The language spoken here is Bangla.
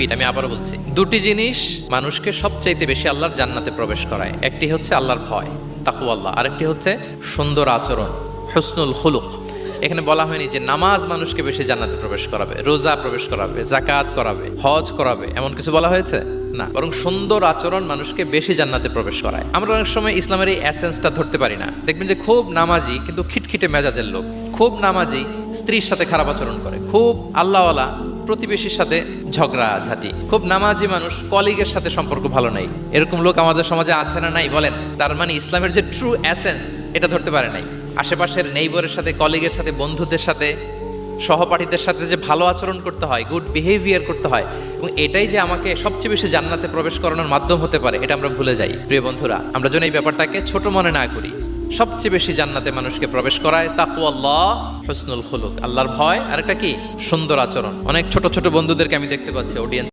রিপিট, আমি আবারও বলছি, দুটি জিনিস মানুষকে সবচাইতে বেশি আল্লাহর জান্নাতে প্রবেশ করায়। একটি হচ্ছে আল্লাহর ভয়, তাকওয়াল্লাহ, আরেকটি হচ্ছে সুন্দর আচরণ, হুসনুল খুলুক। এখানে বলা হয়নি যে নামাজ মানুষকে বেশি জান্নাতে প্রবেশ করাবে, রোজা প্রবেশ করাবে, যাকাত করাবে, হজ করাবে, এমন কিছু বলা হয়েছে না, বরং সুন্দর আচরণ মানুষকে বেশি জান্নাতে প্রবেশ করায়। আমরা অনেক সময় ইসলামের এই এসেন্সটা ধরতে পারি না। দেখবেন যে খুব নামাজি কিন্তু খিটখিটে মেজাজের লোক, খুব নামাজি স্ত্রীর সাথে খারাপ আচরণ করে, খুব আল্লাহওয়ালা প্রতিবেশীর সাথে ঝগড়া ঝাঁটি, খুব নামাজি মানুষ কলিগের সাথে সম্পর্ক ভালো নাই, এরকম লোক আমাদের সমাজে আছে না নাই বলেন? তার মানে ইসলামের যে ট্রু এসেন্স এটা ধরতে পারে নাই। আশেপাশের নেইবরের সাথে, কলিগের সাথে, বন্ধুদের সাথে, সহপাঠীদের সাথে যে ভালো আচরণ করতে হয়, গুড বিহেভিয়ার করতে হয়, এবং এটাই যে আমাকে সবচেয়ে বেশি জান্নাতে প্রবেশ করানোর মাধ্যম হতে পারে, এটা আমরা ভুলে যাই। প্রিয় বন্ধুরা, আমরা যেন এই ব্যাপারটাকে ছোট মনে না করি। সবচেয়ে বেশি জান্নাতে মানুষকে প্রবেশ করায় তাকওয়াল্লাহ, হুসনুল খুলুক, আল্লাহর ভয়, আর একটা কি সুন্দর আচরণ। অনেক ছোট ছোট বন্ধুদেরকে আমি দেখতে পাচ্ছি অডিয়েন্স